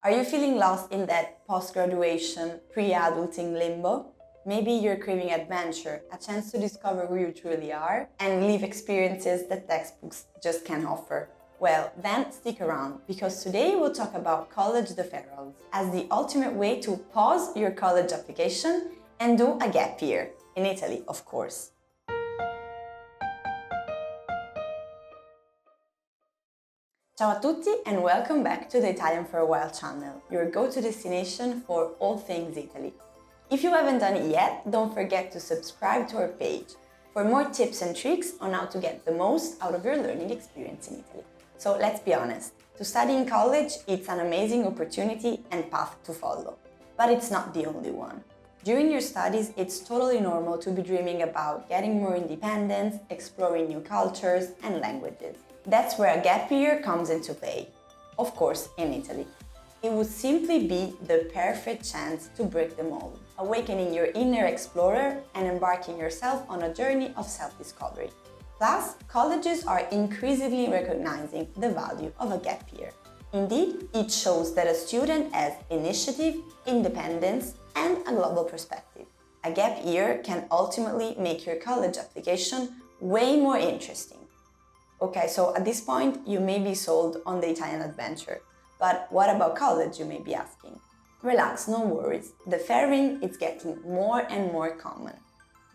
Are you feeling lost in that post-graduation, pre-adulting limbo? Maybe you're craving adventure, a chance to discover who you truly are and live experiences that textbooks just can't offer. Well, then stick around, because today we'll talk about college deferrals as the ultimate way to pause your college application and do a gap year, in Italy, of course. Ciao a tutti and welcome back to the Italianforawhile channel, your go-to destination for all things Italy. If you haven't done it yet, don't forget to subscribe to our page for more tips and tricks on how to get the most out of your learning experience in Italy. So let's be honest, to study in college, it's an amazing opportunity and path to follow. But it's not the only one. During your studies, it's totally normal to be dreaming about getting more independence, exploring new cultures and languages. That's where a gap year comes into play. Of course, in Italy. It would simply be the perfect chance to break the mold, awakening your inner explorer and embarking yourself on a journey of self-discovery. Plus, colleges are increasingly recognizing the value of a gap year. Indeed, it shows that a student has initiative, independence, and a global perspective. A gap year can ultimately make your college application way more interesting. Okay, so at this point, you may be sold on the Italian adventure. But what about college, you may be asking? Relax, no worries. Deferring is getting more and more common.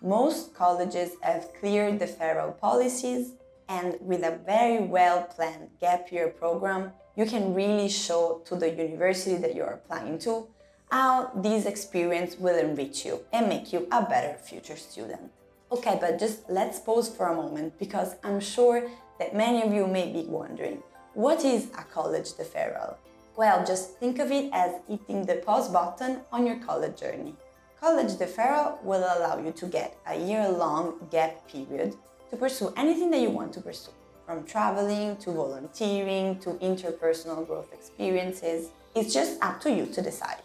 Most colleges have clear deferral policies, and with a very well-planned gap year program, you can really show to the university that you're applying to how this experience will enrich you and make you a better future student. Okay, but just let's pause for a moment, because I'm sure that many of you may be wondering, what is a college deferral? Well, just think of it as hitting the pause button on your college journey. College deferral will allow you to get a year-long gap period to pursue anything that you want to pursue, from traveling to volunteering to interpersonal growth experiences. It's just up to you to decide.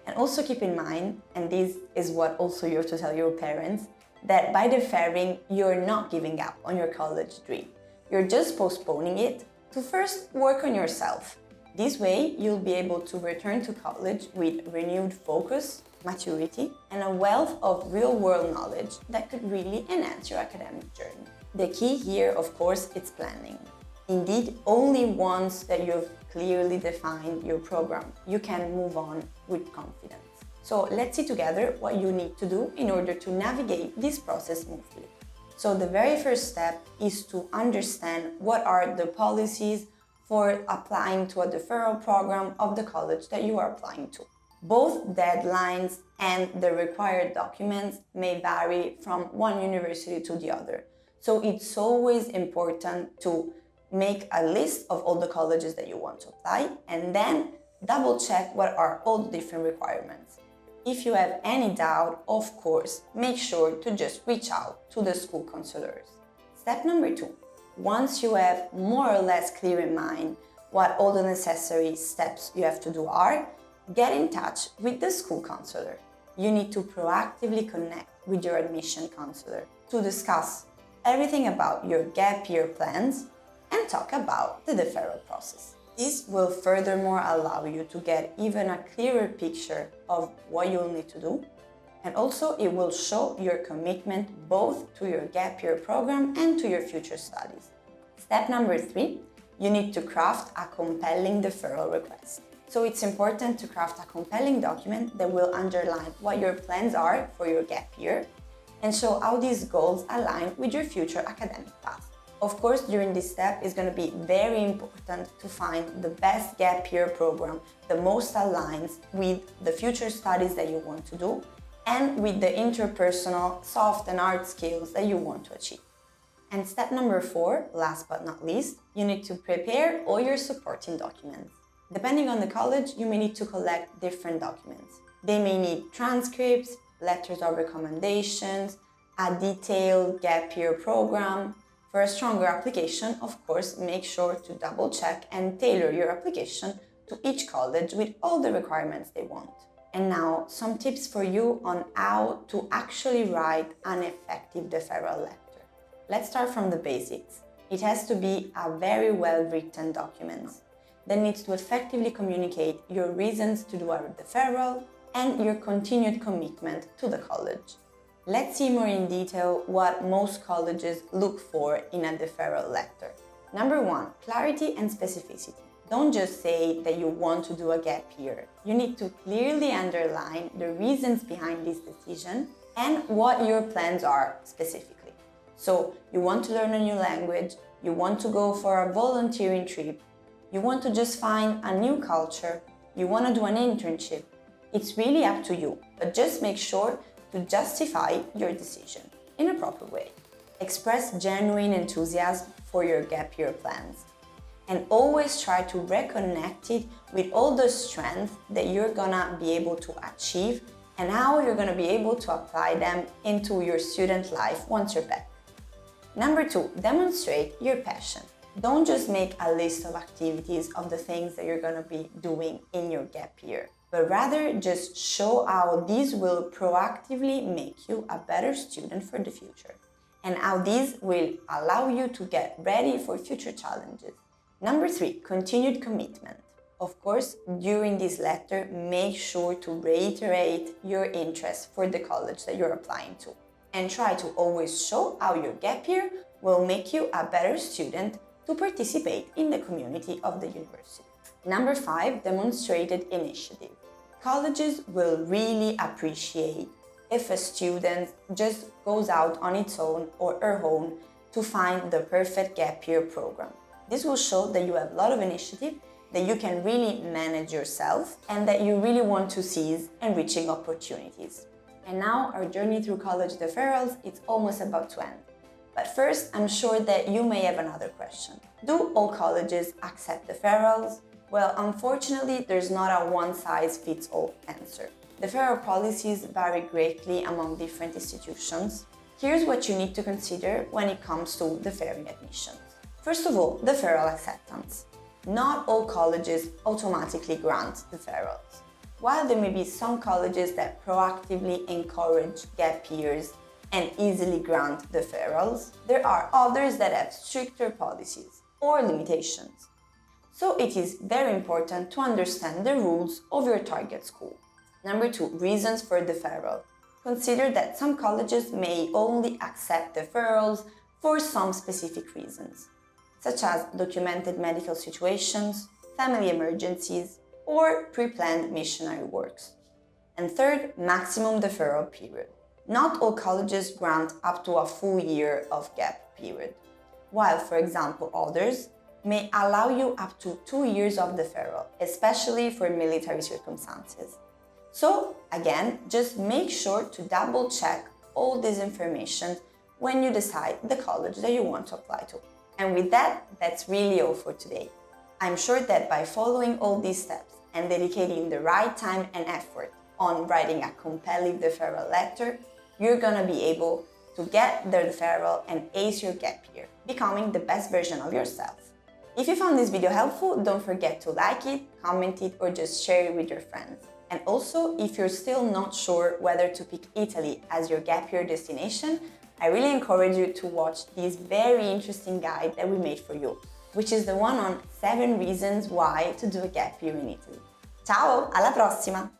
And also keep in mind, and this is what also you have to tell your parents, that by deferring, you're not giving up on your college dream. You're just postponing it to first work on yourself. This way, you'll be able to return to college with renewed focus, maturity, and a wealth of real-world knowledge that could really enhance your academic journey. The key here, of course, is planning. Indeed, only once that you've clearly defined your program, you can move on with confidence. So let's see together what you need to do in order to navigate this process smoothly. So the very first step is to understand what are the policies for applying to a deferral program of the college that you are applying to. Both deadlines and the required documents may vary from one university to the other. So it's always important to make a list of all the colleges that you want to apply and then double check what are all the different requirements. If you have any doubt, of course, make sure to just reach out to the school counselors. Step number 2. Once you have more or less clear in mind what all the necessary steps you have to do are, get in touch with the school counselor. You need to proactively connect with your admission counselor to discuss everything about your gap year plans and talk about the deferral process. This will furthermore allow you to get even a clearer picture of what you'll need to do, and also it will show your commitment both to your gap year program and to your future studies. Step number 3, you need to craft a compelling deferral request. So it's important to craft a compelling document that will underline what your plans are for your gap year and show how these goals align with your future academic path. Of course, during this step, it's going to be very important to find the best gap year program that most aligns with the future studies that you want to do and with the interpersonal soft and hard skills that you want to achieve. And step number 4, last but not least, you need to prepare all your supporting documents. Depending on the college, you may need to collect different documents. They may need transcripts, letters of recommendations, a detailed gap year program. For a stronger application, of course, make sure to double check and tailor your application to each college with all the requirements they want. And now, some tips for you on how to actually write an effective deferral letter. Let's start from the basics. It has to be a very well-written document. that needs to effectively communicate your reasons to do a deferral and your continued commitment to the college. Let's see more in detail what most colleges look for in a deferral letter. Number 1, clarity and specificity. Don't just say that you want to do a gap year. You need to clearly underline the reasons behind this decision and what your plans are specifically. So, you want to learn a new language, you want to go for a volunteering trip, you want to just find a new culture, you want to do an internship. It's really up to you, but just make sure to justify your decision in a proper way. Express genuine enthusiasm for your gap year plans. And always try to reconnect it with all the strengths that you're gonna be able to achieve and how you're gonna be able to apply them into your student life once you're back. Number 2, demonstrate your passion. Don't just make a list of activities of the things that you're gonna be doing in your gap year, but rather just show how these will proactively make you a better student for the future and how these will allow you to get ready for future challenges. Number 3, continued commitment. Of course, during this letter, make sure to reiterate your interest for the college that you're applying to and try to always show how your gap year will make you a better student to participate in the community of the university. Number 5, demonstrated initiative. Colleges will really appreciate if a student just goes out on its own or her own to find the perfect gap year program. This will show that you have a lot of initiative, that you can really manage yourself, and that you really want to seize enriching opportunities. And now our journey through college deferrals is almost about to end. But first, I'm sure that you may have another question. Do all colleges accept deferrals? Well, unfortunately, there's not a one-size-fits-all answer. Deferral policies vary greatly among different institutions. Here's what you need to consider when it comes to deferring admissions. First of all, deferral acceptance. Not all colleges automatically grant deferrals. While there may be some colleges that proactively encourage gap years and easily grant deferrals, there are others that have stricter policies or limitations. So it is very important to understand the rules of your target school. Number 2, reasons for deferral. Consider that some colleges may only accept deferrals for some specific reasons, such as documented medical situations, family emergencies, or pre-planned missionary works. And third, maximum deferral period. Not all colleges grant up to a full year of gap period, while, for example, others may allow you up to 2 years of deferral, especially for military circumstances. So, again, just make sure to double check all this information when you decide the college that you want to apply to. And with that, that's really all for today. I'm sure that by following all these steps and dedicating the right time and effort on writing a compelling deferral letter, you're gonna be able to get the deferral and ace your gap year, becoming the best version of yourself. If you found this video helpful, don't forget to like it, comment it, or just share it with your friends. And also, if you're still not sure whether to pick Italy as your gap year destination, I really encourage you to watch this very interesting guide that we made for you, which is the one on 7 reasons why to do a gap year in Italy. Ciao, alla prossima!